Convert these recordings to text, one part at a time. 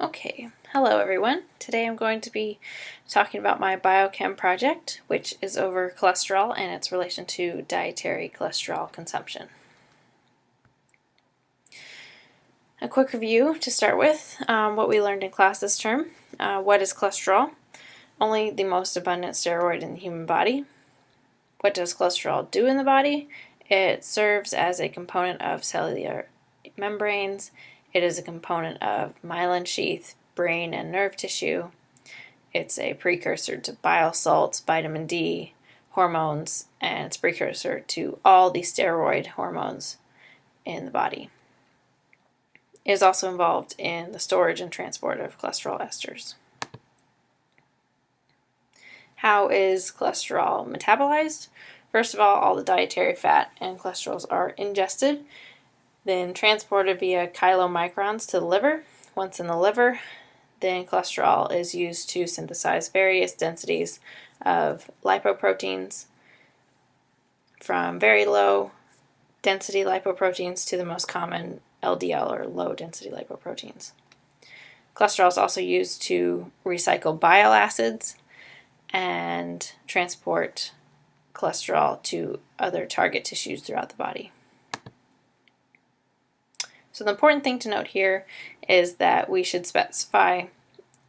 Okay, hello everyone. Today I'm going to be talking about my biochem project, which is over cholesterol and its relation to dietary cholesterol consumption. A quick review to start with, what we learned in class this term. What is cholesterol? Only the most abundant steroid in the human body. What does cholesterol do in the body? It serves as a component of cellular membranes. It is a component of myelin sheath, brain and nerve tissue. It's a precursor to bile salts, vitamin D, hormones, and it's a precursor to all the steroid hormones in the body. It is also involved in the storage and transport of cholesterol esters. How is cholesterol metabolized? First of all the dietary fat and cholesterols are ingested, then transported via chylomicrons to the liver. Once in the liver, then cholesterol is used to synthesize various densities of lipoproteins, from very low density lipoproteins to the most common LDL or low density lipoproteins. Cholesterol is also used to recycle bile acids and transport cholesterol to other target tissues throughout the body. So the important thing to note here is that we should specify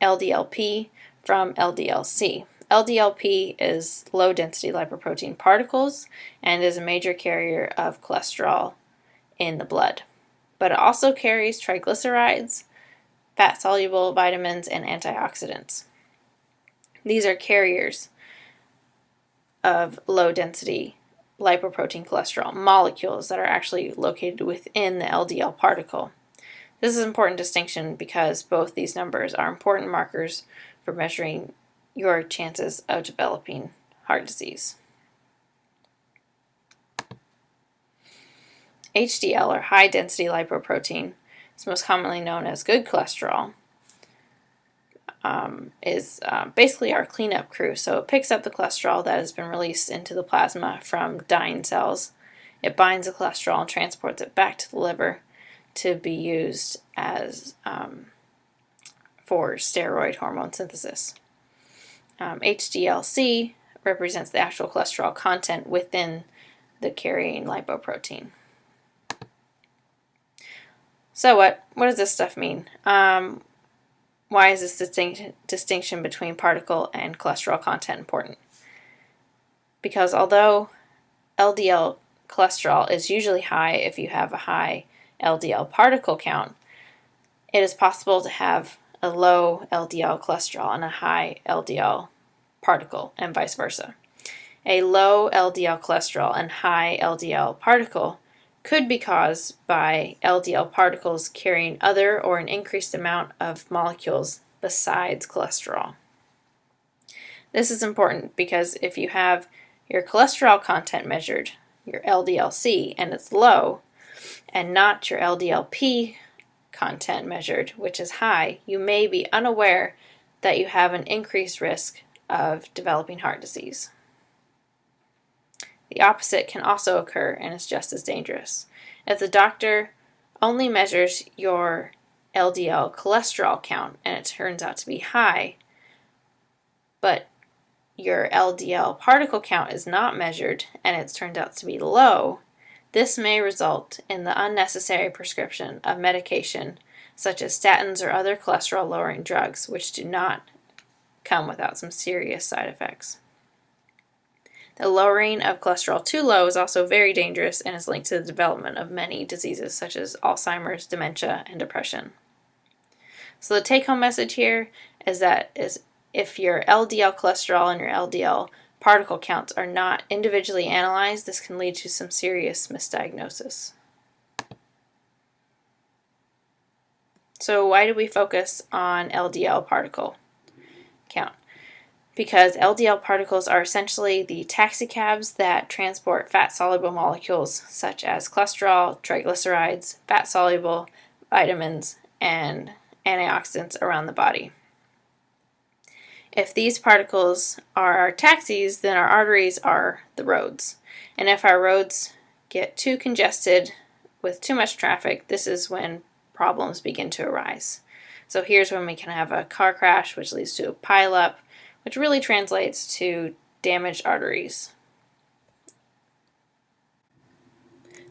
LDL-P from LDL-C. LDL-P is low density lipoprotein particles and is a major carrier of cholesterol in the blood. But it also carries triglycerides, fat-soluble vitamins, and antioxidants. These are carriers of low density lipoprotein cholesterol molecules that are actually located within the LDL particle. This is an important distinction because both these numbers are important markers for measuring your chances of developing heart disease. HDL, or high density lipoprotein, is most commonly known as good cholesterol, is basically our cleanup crew. So it picks up the cholesterol that has been released into the plasma from dying cells. It binds the cholesterol and transports it back to the liver to be used as for steroid hormone synthesis. HDL-C represents the actual cholesterol content within the carrying lipoprotein. So what does this stuff mean? Why is this distinction between particle and cholesterol content important? Because although LDL cholesterol is usually high if you have a high LDL particle count, it is possible to have a low LDL cholesterol and a high LDL particle, and vice versa. A low LDL cholesterol and high LDL particle could be caused by LDL particles carrying other or an increased amount of molecules besides cholesterol. This is important because if you have your cholesterol content measured, your LDL-C, and it's low, and not your LDL-P content measured, which is high, you may be unaware that you have an increased risk of developing heart disease. The opposite can also occur and is just as dangerous. If the doctor only measures your LDL cholesterol count and it turns out to be high, but your LDL particle count is not measured and it's turned out to be low, this may result in the unnecessary prescription of medication such as statins or other cholesterol-lowering drugs, which do not come without some serious side effects. The lowering of cholesterol too low is also very dangerous and is linked to the development of many diseases such as Alzheimer's, dementia, and depression. So the take-home message here is that if your LDL cholesterol and your LDL particle counts are not individually analyzed, this can lead to some serious misdiagnosis. So why do we focus on LDL particle count? Because LDL particles are essentially the taxicabs that transport fat-soluble molecules such as cholesterol, triglycerides, fat-soluble vitamins, and antioxidants around the body. If these particles are our taxis, then our arteries are the roads. And if our roads get too congested with too much traffic, this is when problems begin to arise. So here's when we can have a car crash, which leads to a pileup, which really translates to damaged arteries.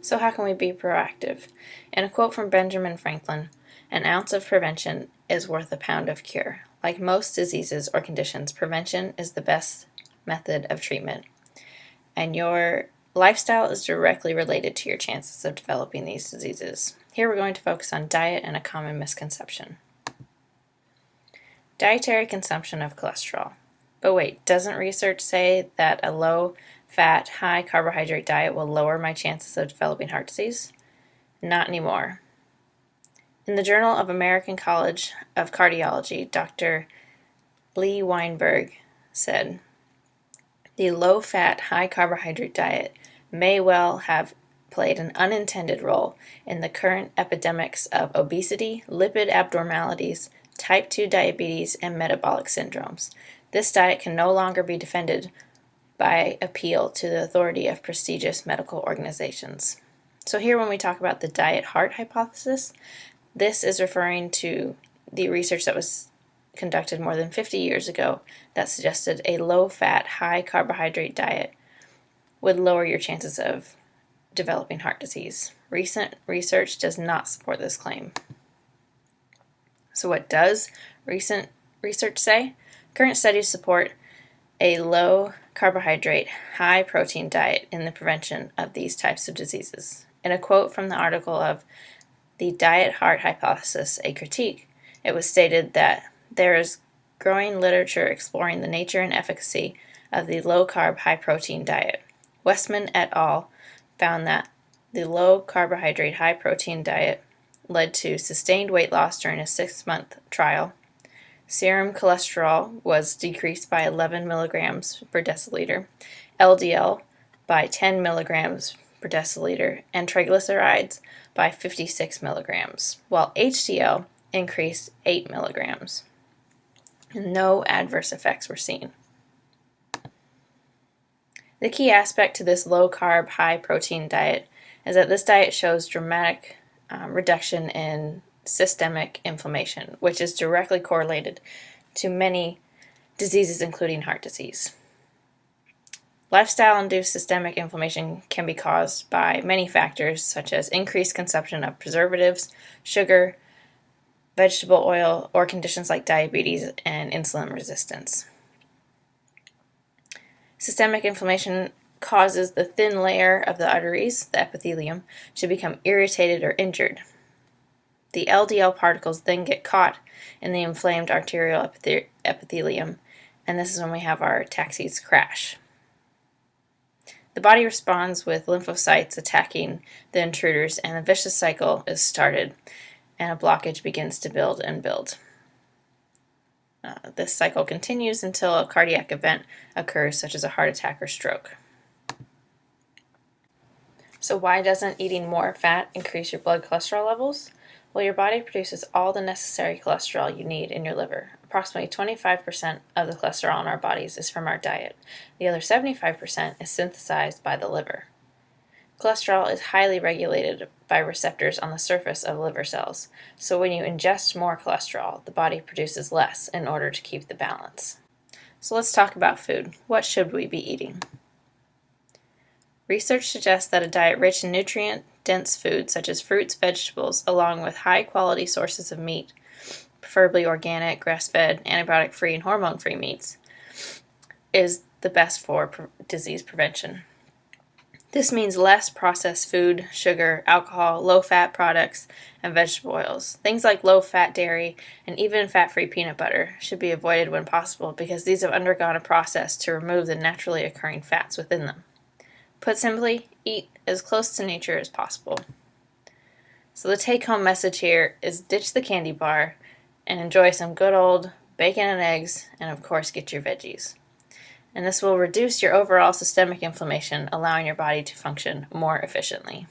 So how can we be proactive? In a quote from Benjamin Franklin, "An ounce of prevention is worth a pound of cure." Like most diseases or conditions, prevention is the best method of treatment. And your lifestyle is directly related to your chances of developing these diseases. Here we're going to focus on diet and a common misconception. Dietary consumption of cholesterol. But wait, doesn't research say that a low-fat, high-carbohydrate diet will lower my chances of developing heart disease? Not anymore. In the Journal of American College of Cardiology, Dr. Lee Weinberg said, "The low-fat, high-carbohydrate diet may well have played an unintended role in the current epidemics of obesity, lipid abnormalities, type 2 diabetes, and metabolic syndromes. This diet can no longer be defended by appeal to the authority of prestigious medical organizations." So here when we talk about the diet-heart hypothesis, this is referring to the research that was conducted more than 50 years ago that suggested a low-fat, high-carbohydrate diet would lower your chances of developing heart disease. Recent research does not support this claim. So what does recent research say? Current studies support a low-carbohydrate, high-protein diet in the prevention of these types of diseases. In a quote from the article of The Diet-Heart Hypothesis, a Critique, it was stated that there is growing literature exploring the nature and efficacy of the low-carb, high-protein diet. Westman et al. Found that the low-carbohydrate, high-protein diet led to sustained weight loss during a 6-month trial. Serum cholesterol was decreased by 11 milligrams per deciliter, LDL by 10 milligrams per deciliter, and triglycerides by 56 milligrams, while HDL increased 8 milligrams. And no adverse effects were seen. The key aspect to this low-carb, high-protein diet is that this diet shows dramatic reduction in systemic inflammation, which is directly correlated to many diseases, including heart disease. Lifestyle-induced systemic inflammation can be caused by many factors, such as increased consumption of preservatives, sugar, vegetable oil, or conditions like diabetes and insulin resistance. Systemic inflammation causes the thin layer of the arteries, the epithelium, to become irritated or injured. The LDL particles then get caught in the inflamed arterial epithelium, and this is when we have our taxis crash. The body responds with lymphocytes attacking the intruders, and a vicious cycle is started, and a blockage begins to build and build. This cycle continues until a cardiac event occurs, such as a heart attack or stroke. So why doesn't eating more fat increase your blood cholesterol levels? Well, your body produces all the necessary cholesterol you need in your liver. Approximately 25% of the cholesterol in our bodies is from our diet. The other 75% is synthesized by the liver. Cholesterol is highly regulated by receptors on the surface of liver cells, so when you ingest more cholesterol, the body produces less in order to keep the balance. So let's talk about food. What should we be eating? Research suggests that a diet rich in nutrient-dense foods such as fruits, vegetables, along with high-quality sources of meat, preferably organic, grass-fed, antibiotic-free, and hormone-free meats, is the best for disease prevention. This means less processed food, sugar, alcohol, low-fat products, and vegetable oils. Things like low-fat dairy and even fat-free peanut butter should be avoided when possible because these have undergone a process to remove the naturally occurring fats within them. Put simply, eat as close to nature as possible. So the take-home message here is ditch the candy bar and enjoy some good old bacon and eggs, and of course get your veggies. And this will reduce your overall systemic inflammation, allowing your body to function more efficiently.